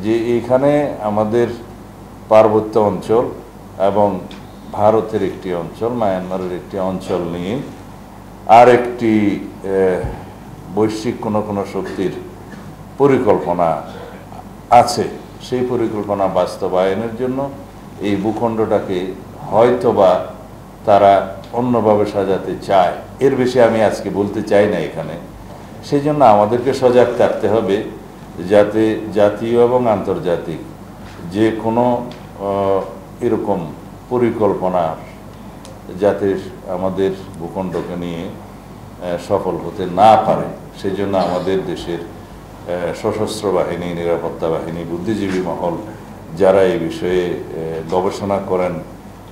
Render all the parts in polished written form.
যে এখানে আমাদের পার্বত্য অঞ্চল এবং ভারতের একটি অঞ্চল, মায়ানমারের একটি অঞ্চল নিয়ে আর একটি বৈশ্বিক কোনো শক্তির পরিকল্পনা আছে। সেই পরিকল্পনা বাস্তবায়নের জন্য এই ভূখণ্ডটাকে হয়তোবা তারা অন্যভাবে সাজাতে চায়। এর বেশি আমি আজকে বলতে চাই না এখানে। সেই জন্য আমাদেরকে সজাগ থাকতে হবে যাতে জাতীয় এবং আন্তর্জাতিক যে কোনো এরকম পরিকল্পনা যাতে আমাদের ভূখণ্ডকে নিয়ে সফল হতে না পারে, সেই জন্য আমাদের দেশের সশস্ত্র বাহিনী, নিরাপত্তা বাহিনী, বুদ্ধিজীবী মহল যারা এই বিষয়ে গবেষণা করেন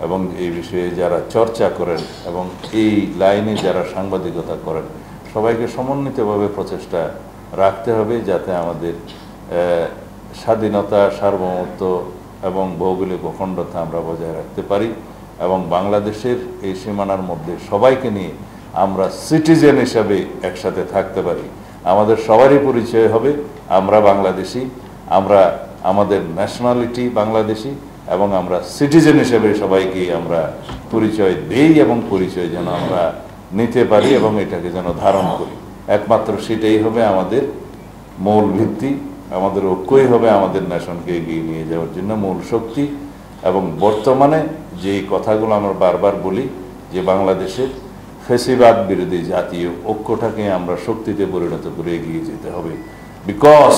এবং এই বিষয়ে যারা চর্চা করেন এবং এই লাইনে যারা সাংবাদিকতা করেন, সবাইকে সমন্বিতভাবে প্রচেষ্টা রাখতে হবে যাতে আমাদের স্বাধীনতা, সার্বভৌমত্ব এবং ভৌগোলিক অখণ্ডতা আমরা বজায় রাখতে পারি এবং বাংলাদেশের এই সীমানার মধ্যে সবাইকে নিয়ে আমরা সিটিজেন হিসাবে একসাথে থাকতে পারি। আমাদের সবারই পরিচয় হবে আমরা বাংলাদেশি, আমরা আমাদের ন্যাশনালিটি বাংলাদেশি এবং আমরা সিটিজেন হিসেবে সবাইকে আমরা পরিচয় দেই এবং পরিচয় যেন আমরা নিতে পারি এবং এটাকে যেন ধারণ করি। একমাত্র সেটাই হবে আমাদের মূল ভিত্তি, আমাদের ঐক্যই হবে আমাদের ন্যাশনকে এগিয়ে নিয়ে যাওয়ার জন্য মূল শক্তি। এবং বর্তমানে যেই কথাগুলো আমরা বারবার বলি যে বাংলাদেশের ফ্যাসিবাদ বিরোধী জাতীয় ঐক্যটাকে আমরা শক্তিতে পরিণত করে এগিয়ে যেতে হবে। বিকজ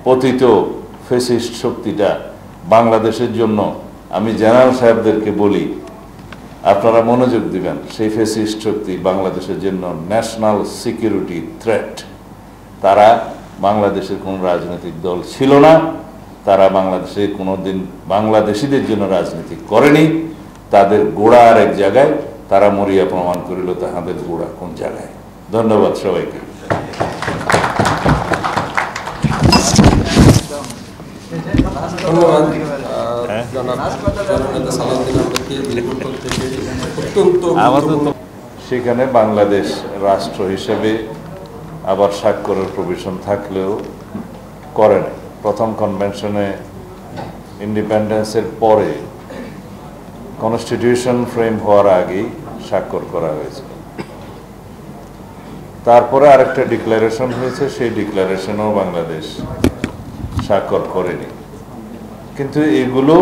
পতিত ফ্যাসিস্ট শক্তিটা বাংলাদেশের জন্য, আমি জেনারেল সাহেবদেরকে বলি আপনারা মনোযোগ দিবেন, সেই ফ্যাসিস্ট শক্তি বাংলাদেশের জন্য ন্যাশনাল সিকিউরিটি থ্রেট। তারা বাংলাদেশের কোনো রাজনৈতিক দল ছিল না, তারা বাংলাদেশে কোনোদিন বাংলাদেশিদের জন্য রাজনীতি করেনি। তাদের গোড়া আর এক জায়গায়, তারা মরিয়া প্রমাণ করিল তাহাদের গোড়া কোন জায়গায়। ধন্যবাদ সবাইকে। সেখানে বাংলাদেশ রাষ্ট্র হিসেবে আবার স্বাক্ষরের প্রভিশন থাকলেও করে না। প্রথম কনভেনশনে ইন্ডিপেন্ডেন্সের পরে কনস্টিটিউশন ফ্রেম হওয়ার আগেই স্বাক্ষর করা হয়েছে। তারপরে আরেকটা ডিক্লারেশন হয়েছে, সেই ডিক্লারেশনও বাংলাদেশ স্বাক্ষর করেনি। কিন্তু এগুলো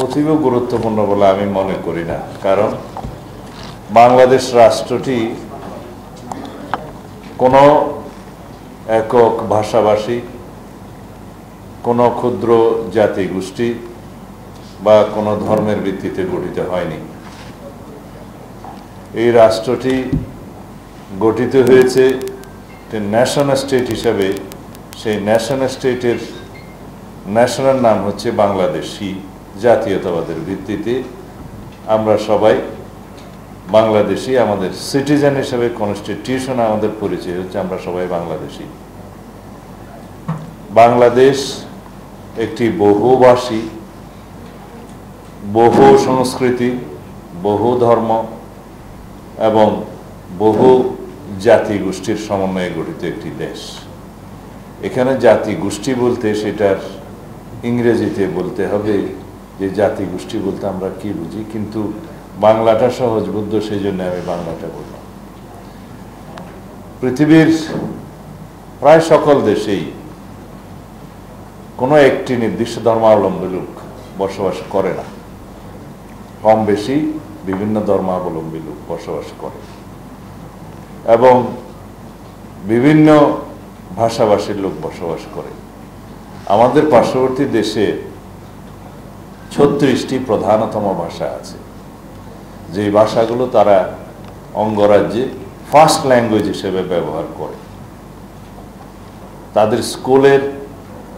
অতীব গুরুত্বপূর্ণ বলে আমি মনে করি না, কারণ বাংলাদেশ রাষ্ট্রটি কোনো একক ভাষাভাষী, কোনো ক্ষুদ্র জাতি গোষ্ঠী বা কোনো ধর্মের ভিত্তিতে গঠিত হয়নি। এই রাষ্ট্রটি গঠিত হয়েছে ন্যাশন স্টেট হিসাবে। সেই ন্যাশন স্টেটের ন্যাশনাল নাম হচ্ছে বাংলাদেশি। জাতীয়তাবাদের ভিত্তিতে আমরা সবাই বাংলাদেশি। আমাদের সিটিজেন হিসেবে কনস্টিটিউশন আমাদের পরিচয় হচ্ছে আমরা সবাই বাংলাদেশি। বাংলাদেশ একটি বহুভাষী, বহু সংস্কৃতি, বহু ধর্ম এবং বহু জাতি গোষ্ঠীর সমন্বয়ে গঠিত একটি দেশ। এখানে জাতি গোষ্ঠী বলতে সেটার ইংরেজিতে বলতে হবে যে জাতি গোষ্ঠী বলতে আমরা কি বুঝি, কিন্তু বাংলাটা সহজবোধ্য, সেই জন্য আমি বাংলাটা বললাম। পৃথিবীর প্রায় সকল দেশেই কোনো একটি নির্দিষ্ট ধর্মাবলম্বী লোক বসবাস করে না, কম বেশি বিভিন্ন ধর্মাবলম্বী লোক বসবাস করে এবং বিভিন্ন ভাষাভাষীর লোক বসবাস করে। আমাদের পার্শ্ববর্তী দেশে 36টি প্রধানতম ভাষা আছে, যে ভাষাগুলো তারা অঙ্গরাজ্যে ফার্স্ট ল্যাঙ্গুয়েজ হিসেবে ব্যবহার করে। তাদের স্কুলের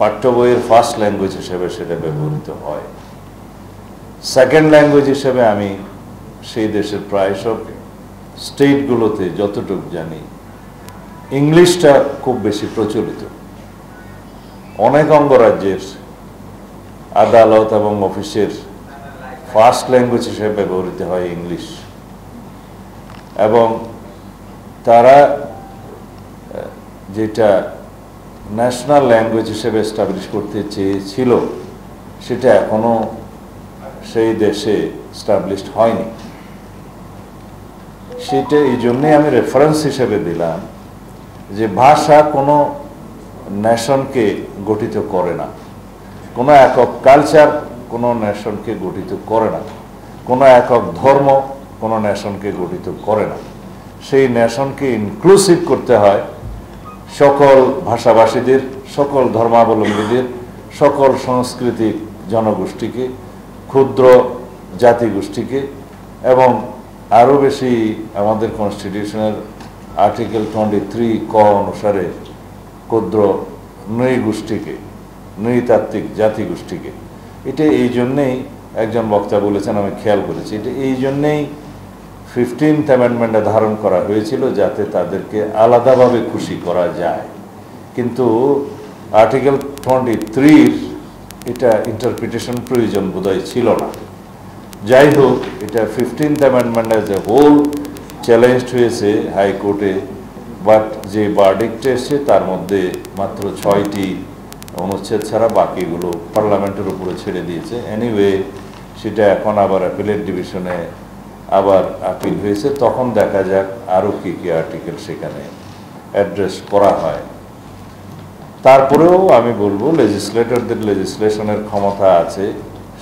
পাঠ্য বইয়ের ফার্স্ট ল্যাঙ্গুয়েজ হিসেবে সেটা ব্যবহৃত হয়। সেকেন্ড ল্যাঙ্গুয়েজ হিসেবে আমি সেই দেশের প্রায় সব স্টেটগুলোতে যতটুকু জানি ইংলিশটা খুব বেশি প্রচলিত। অনেক অঙ্গরাজ্যের আদালত এবং অফিসের ফার্স্ট ল্যাঙ্গুয়েজ হিসেবে ব্যবহৃত হয় ইংলিশ, এবং তারা যেটা ন্যাশনাল ল্যাঙ্গুয়েজ হিসেবে এস্টাবলিশ করতে চেয়েছিল, সেটা এখনো সেই দেশে এস্টাবলিশড হয়নি। সেটা এই জন্যে আমি রেফারেন্স হিসেবে দিলাম যে ভাষা কোনো নেশনকে গঠিত করে না, কোনো একক কালচার কোনো নেশনকে গঠিত করে না, কোনো একক ধর্ম কোনো নেশনকে গঠিত করে না। সেই নেশনকে ইনক্লুসিভ করতে হয় সকল ভাষাভাষীদের, সকল ধর্মাবলম্বীদের, সকল সাংস্কৃতিক জনগোষ্ঠীকে, ক্ষুদ্র জাতিগোষ্ঠীকে, এবং আরও বেশি আমাদের কনস্টিটিউশনের আর্টিকেল 23 ক অনুসারে ক্ষুদ্র নৃগোষ্ঠীকে, নৃতাত্ত্বিক জাতিগোষ্ঠীকে। এটা এই জন্যেই একজন বক্তা বলেছেন, আমি খেয়াল করেছি, এটা এই জন্যেই 15th অ্যামেন্ডমেন্টে ধারণ করা হয়েছিল যাতে তাদেরকে আলাদাভাবে খুশি করা যায়। কিন্তু আর্টিকেল 23 এটা ইন্টারপ্রিটেশন প্রয়োজন বোধহয় ছিল না। যাই হোক, এটা 15th amendment as a whole challenged হয়েছে হাইকোর্টে, বাট যে ভার্ডিক্ট এসেছে তার মধ্যে মাত্র 6টি অনুচ্ছেদ ছাড়া বাকিগুলো পার্লামেন্টের উপরে ছেড়ে দিয়েছে। এনিওয়ে, সেটা এখন আবার অ্যাপিলেট ডিভিশনে আবার আপিল হয়েছে, তখন দেখা যাক আরও কী কী আর্টিকেল সেখানে অ্যাড্রেস করা হয়। তারপরেও আমি বলবো লেজিসলেটরদের লেজিসলেশনের ক্ষমতা আছে,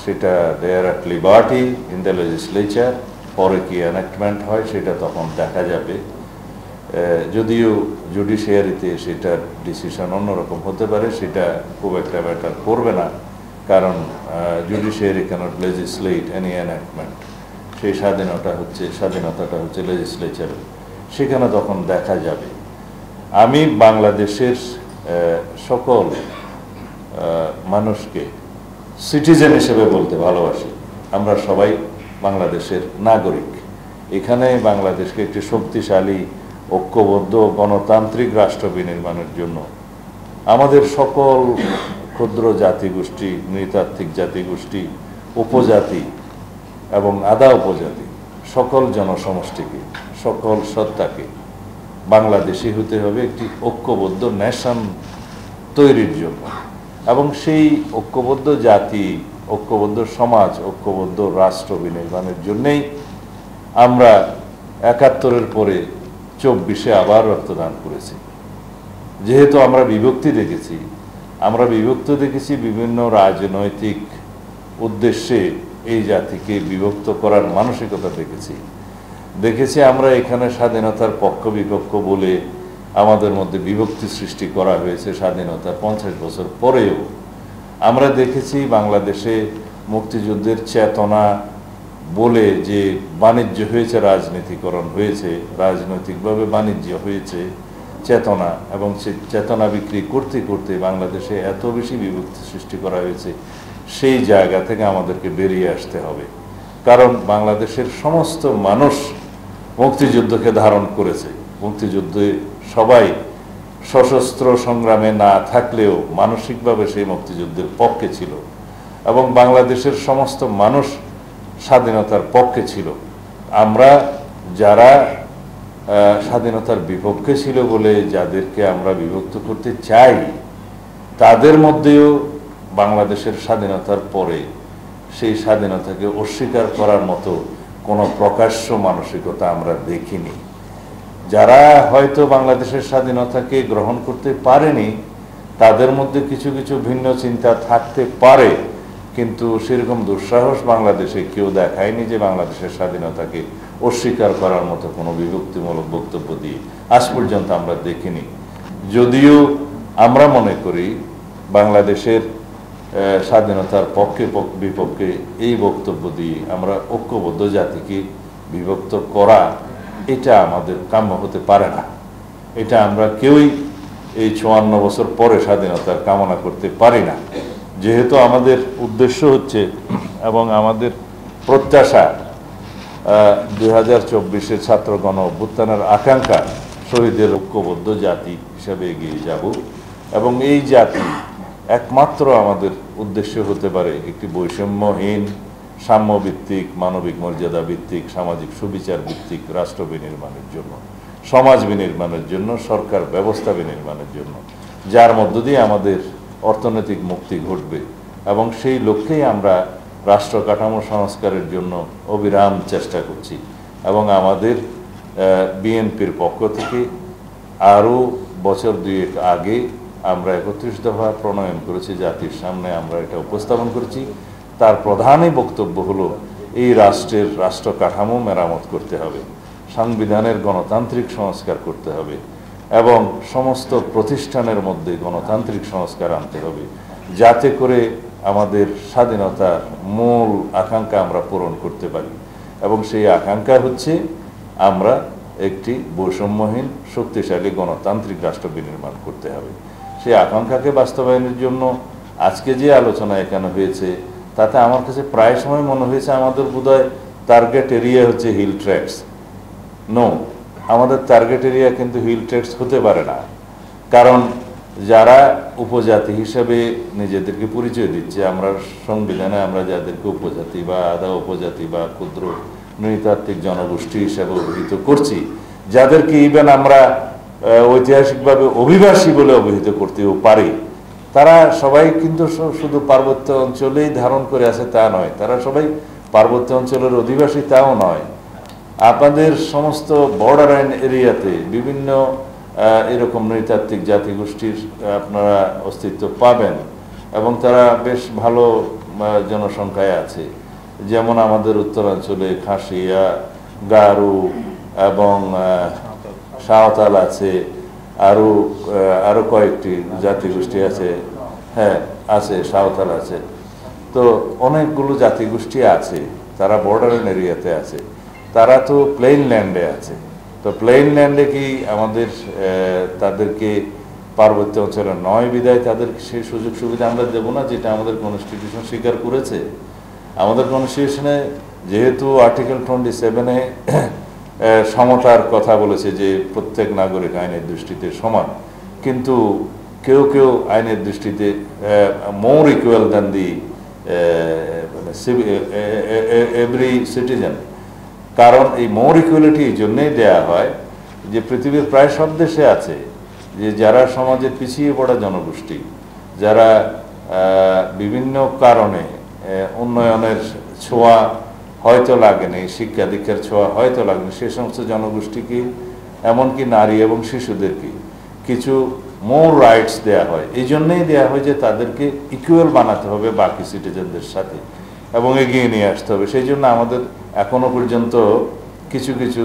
সেটা there at liberty in the legislature. পরে কি এনাক্টমেন্ট হয় সেটা তখন দেখা যাবে। যদিও জুডিশিয়ারিতে সেটার ডিসিশন অন্যরকম হতে পারে, সেটা খুব একটা ম্যাটার করবে না, কারণ জুডিশিয়ারি ক্যানট লেজিসলেট এনি এনাক্টমেন্ট। সেই স্বাধীনতাটা হচ্ছে লেজিসলেচারের, সেখানে তখন দেখা যাবে। আমি বাংলাদেশের সকল মানুষকে সিটিজেন হিসেবে বলতে ভালোবাসি। আমরা সবাই বাংলাদেশের নাগরিক। এখানে বাংলাদেশকে একটি শক্তিশালী, ঐক্যবদ্ধ, গণতান্ত্রিক রাষ্ট্র বিনির্মাণের জন্য আমাদের সকল ক্ষুদ্র জাতিগোষ্ঠী, নৃতাত্ত্বিক জাতিগোষ্ঠী, উপজাতি এবং আধা উপজাতি, সকল জনসমষ্টিকে, সকল সত্তাকে বাংলাদেশি হতে হবে একটি ঐক্যবদ্ধ নেশন তৈরির জন্য। এবং সেই ঐক্যবদ্ধ জাতি, ঐক্যবদ্ধ সমাজ, ঐক্যবদ্ধ রাষ্ট্র বিনির্মাণের জন্যেই আমরা ৭১-এর পরে ২৪-এ আবার রক্তদান করেছি। যেহেতু আমরা বিভক্তি দেখেছি বিভিন্ন রাজনৈতিক উদ্দেশ্যে এই জাতিকে বিভক্ত করার মানসিকতা দেখেছি আমরা এখানে স্বাধীনতার পক্ষ বিপক্ষ বলে আমাদের মধ্যে বিভক্তি সৃষ্টি করা হয়েছে। স্বাধীনতার 50 বছর পরেও আমরা দেখেছি বাংলাদেশে মুক্তিযুদ্ধের চেতনা বলে যে বাণিজ্য হয়েছে, রাজনীতিকরণ হয়েছে, রাজনৈতিকভাবে বাণিজ্য হয়েছে চেতনা, এবং সে চেতনা বিক্রি করতে করতে বাংলাদেশে এত বেশি বিভক্তি সৃষ্টি করা হয়েছে। সেই জায়গা থেকে আমাদেরকে বেরিয়ে আসতে হবে, কারণ বাংলাদেশের সমস্ত মানুষ মুক্তিযুদ্ধকে ধারণ করেছে। মুক্তিযুদ্ধে সবাই সশস্ত্র সংগ্রামে না থাকলেও মানসিকভাবে সেই মুক্তিযুদ্ধের পক্ষে ছিল, এবং বাংলাদেশের সমস্ত মানুষ স্বাধীনতার পক্ষে ছিল। আমরা যারা স্বাধীনতার বিপক্ষে ছিল বলে যাদেরকে আমরা বিভক্ত করতে চাই, তাদের মধ্যেও বাংলাদেশের স্বাধীনতার পরে সেই স্বাধীনতাকে অস্বীকার করার মতো কোনো প্রকাশ্য মানসিকতা আমরা দেখিনি। যারা হয়তো বাংলাদেশের স্বাধীনতাকে গ্রহণ করতে পারেনি, তাদের মধ্যে কিছু কিছু ভিন্ন চিন্তা থাকতে পারে, কিন্তু সেরকম দুঃসাহস বাংলাদেশে কেউ দেখায়নি যে বাংলাদেশের স্বাধীনতাকে অস্বীকার করার মতো কোনো বিভক্তিমূলক বক্তব্য দিয়ে আজ পর্যন্ত আমরা দেখিনি। যদিও আমরা মনে করি বাংলাদেশের স্বাধীনতার পক্ষে বিপক্ষে এই বক্তব্য দিয়ে আমরা ঐক্যবদ্ধ জাতিকে বিভক্ত করা, এটা আমাদের কাম্য হতে পারে না। এটা আমরা কেউই এই ৫৪ বছর পরে স্বাধীনতার কামনা করতে পারি না। যেহেতু আমাদের উদ্দেশ্য হচ্ছে এবং আমাদের প্রত্যাশা ২০২৪-এর ছাত্র গণ অভ্যুত্থানের আকাঙ্ক্ষা শহীদের ঐক্যবদ্ধ জাতি হিসাবে এগিয়ে যাব, এবং এই জাতি একমাত্র আমাদের উদ্দেশ্য হতে পারে একটি বৈষম্যহীন, সাম্যভিত্তিক, মানবিক মর্যাদা ভিত্তিক, সামাজিক সুবিচার ভিত্তিক রাষ্ট্র বিনির্মাণের জন্য, সমাজ বিনির্মাণের জন্য, সরকার ব্যবস্থা বিনির্মাণের জন্য। যার মধ্য দিয়ে আমাদের অর্থনৈতিক মুক্তি ঘটবে। এবং সেই লক্ষ্যেই আমরা রাষ্ট্র কাঠামো সংস্কারের জন্য অবিরাম চেষ্টা করছি। এবং আমাদের বিএনপির পক্ষ থেকে আরও বছর দুয়েক আগে আমরা 31 দফা প্রণয়ন করেছি, জাতির সামনে আমরা এটা উপস্থাপন করেছি। তার প্রধানই বক্তব্য হলো এই রাষ্ট্রের রাষ্ট্র কাঠামো মেরামত করতে হবে, সংবিধানের গণতান্ত্রিক সংস্কার করতে হবে এবং সমস্ত প্রতিষ্ঠানের মধ্যে গণতান্ত্রিক সংস্কার আনতে হবে, যাতে করে আমাদের স্বাধীনতার মূল আকাঙ্ক্ষা আমরা পূরণ করতে পারি। এবং সেই আকাঙ্ক্ষা হচ্ছে আমরা একটি বৈষম্যহীন শক্তিশালী গণতান্ত্রিক রাষ্ট্র বিনির্মাণ করতে হবে। সেই আকাঙ্ক্ষাকে বাস্তবায়নের জন্য আজকে যে আলোচনা এখানে হয়েছে তাতে আমার কাছে প্রায় সময় মনে হয়েছে আমাদের বোধহয় টার্গেট এরিয়া হচ্ছে হিল ট্র্যাক্টস। নো, আমাদের টার্গেট এরিয়া কিন্তু হিল ট্র্যাক্টস হতে পারে না। কারণ যারা উপজাতি হিসেবে নিজেদেরকে পরিচয় দিচ্ছে, আমরা সংবিধানে আমরা যাদেরকে উপজাতি বা আধা উপজাতি বা ক্ষুদ্র নৃতাত্ত্বিক জনগোষ্ঠী হিসেবে অভিহিত করছি, যাদেরকে ইভেন আমরা ঐতিহাসিকভাবে অভিবাসী বলে অভিহিত করতেও পারি, তারা সবাই কিন্তু শুধু পার্বত্য অঞ্চলেই ধারণ করে আছে তা নয়, তারা সবাই পার্বত্য অঞ্চলের অধিবাসী তাও নয়। আপনাদের সমস্ত বর্ডার এরিয়াতে বিভিন্ন এরকম নৃতাত্ত্বিক জাতিগোষ্ঠীর আপনারা অস্তিত্ব পাবেন এবং তারা বেশ ভালো জনসংখ্যায় আছে। যেমন আমাদের উত্তরাঞ্চলে খাসিয়া, গারো এবং সাঁওতাল আছে, আরও কয়েকটি জাতিগোষ্ঠী আছে, হ্যাঁ আছে, সাঁওতাল আছে। তো অনেকগুলো জাতিগোষ্ঠী আছে, তারা বর্ডার এরিয়াতে আছে, তারা তো প্লেন ল্যান্ডে আছে। তো প্লেন ল্যান্ডে কি আমাদের তাদেরকে পার্বত্য অঞ্চলে নয় বিদায় তাদেরকে সেই সুযোগ সুবিধা আমরা দেবো না যেটা আমাদের কনস্টিটিউশন স্বীকার করেছে? আমাদের কনস্টিটিউশনে যেহেতু আর্টিকেল 27-এ সমতার কথা বলেছে যে প্রত্যেক নাগরিক আইনের দৃষ্টিতে সমান, কিন্তু কেউ কেউ আইনের দৃষ্টিতে মোর equal than the every citizen. কারণ এই মোর ইকুয়ালিটি এই জন্যেই দেওয়া হয় যে পৃথিবীর প্রায় সব দেশে আছে যে যারা সমাজের পিছিয়ে পড়া জনগোষ্ঠী, যারা বিভিন্ন কারণে উন্নয়নের ছোঁয়া হয়তো লাগেনি, শিক্ষা দীক্ষার ছোঁয়া হয়তো লাগেনি, সে সমস্ত জনগোষ্ঠীকে এমনকি নারী এবং শিশুদেরকে কিছু মোর রাইটস দেওয়া হয়। এই জন্যেই দেওয়া হয় যে তাদেরকে ইকুয়াল বানাতে হবে বাকি সিটিজেনদের সাথে এবং এগিয়ে নিয়ে আসতে হবে। সেই জন্য আমাদের এখনো পর্যন্ত কিছু কিছু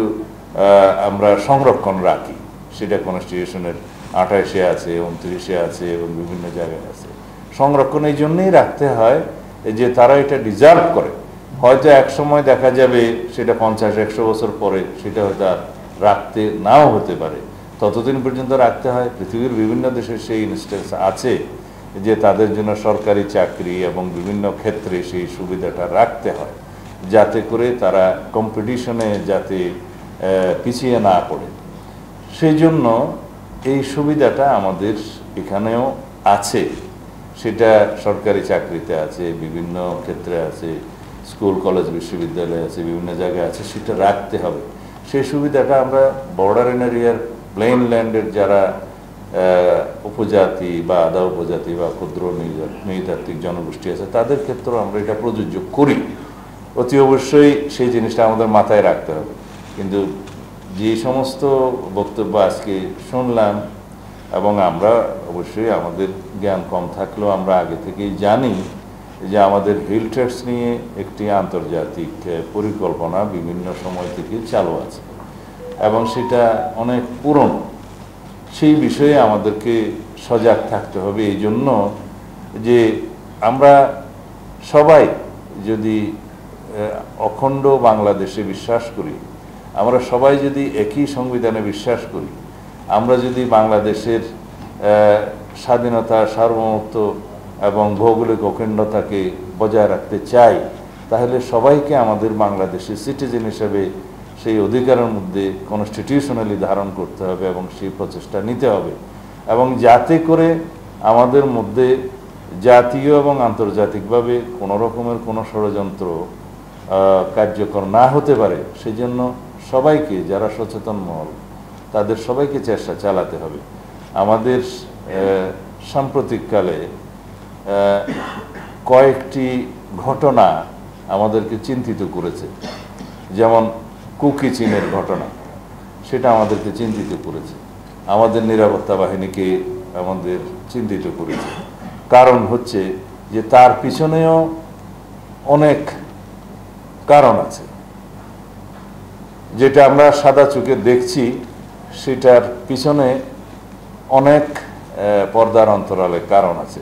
আমরা সংরক্ষণ রাখি, সেটা কনস্টিটিউশনের 28-এ আছে, 29-এ আছে এবং বিভিন্ন জায়গায় আছে। সংরক্ষণ এই জন্যই রাখতে হয় যে তারা এটা ডিজার্ভ করে। হয়তো এক সময় দেখা যাবে সেটা 50-100 বছর পরে সেটা হয়তো আর রাখতে নাও হতে পারে, ততদিন পর্যন্ত রাখতে হয়। পৃথিবীর বিভিন্ন দেশে সেই ইনস্টেন্স আছে যে তাদের জন্য সরকারি চাকরি এবং বিভিন্ন ক্ষেত্রে সেই সুবিধাটা রাখতে হয়, যাতে করে তারা কম্পিটিশনে যাতে পিছিয়ে না পড়ে। সেই জন্য এই সুবিধাটা আমাদের এখানেও আছে, সেটা সরকারি চাকরিতে আছে, বিভিন্ন ক্ষেত্রে আছে, স্কুল কলেজ বিশ্ববিদ্যালয় আছে, বিভিন্ন জায়গায় আছে, সেটা রাখতে হবে। সেই সুবিধাটা আমরা বর্ডার এরিয়ার প্লেন ল্যান্ডের যারা উপজাতি বা আধা উপজাতি বা ক্ষুদ্র নৃতাত্ত্বিক জনগোষ্ঠী আছে তাদের ক্ষেত্রেও আমরা এটা প্রযোজ্য করি। অতি অবশ্যই সেই জিনিসটা আমাদের মাথায় রাখতে হবে। কিন্তু যে সমস্ত বক্তব্য আজকে শুনলাম, এবং আমরা অবশ্যই আমাদের জ্ঞান কম থাকলেও আমরা আগে থেকেই জানি যে আমাদের হিল ট্র্যাক্টস নিয়ে একটি আন্তর্জাতিক পরিকল্পনা বিভিন্ন সময় থেকে চালু আছে এবং সেটা অনেক পুরনো। সেই বিষয়ে আমাদেরকে সজাগ থাকতে হবে, এই জন্য যে আমরা সবাই যদি অখণ্ড বাংলাদেশে বিশ্বাস করি, আমরা সবাই যদি একই সংবিধানে বিশ্বাস করি, আমরা যদি বাংলাদেশের স্বাধীনতা, সার্বভৌমত্ব এবং ভৌগোলিক অখণ্ডতাকে বজায় রাখতে চাই, তাহলে সবাইকে আমাদের বাংলাদেশের সিটিজেন হিসেবে সেই অধিকারের মধ্যে কনস্টিটিউশনালি ধারণ করতে হবে এবং সেই প্রচেষ্টা নিতে হবে, এবং যাতে করে আমাদের মধ্যে জাতীয় এবং আন্তর্জাতিকভাবে কোনো রকমের কোনো ষড়যন্ত্র কার্যকর না হতে পারে, সেই জন্য সবাইকে, যারা সচেতন মহল, তাদের সবাইকে চেষ্টা চালাতে হবে। আমাদের সাম্প্রতিককালে কয়েকটি ঘটনা আমাদেরকে চিন্তিত করেছে। যেমন কুকি চীনের ঘটনা, সেটা আমাদেরকে চিন্তিত করেছে, আমাদের নিরাপত্তা বাহিনীকে আমাদের চিন্তিত করেছে। কারণ হচ্ছে যে তার পিছনেও অনেক কারণ আছে, যেটা আমরা সাদা চোখে দেখছি সেটার পিছনে অনেক পর্দার অন্তরালে কারণ আছে।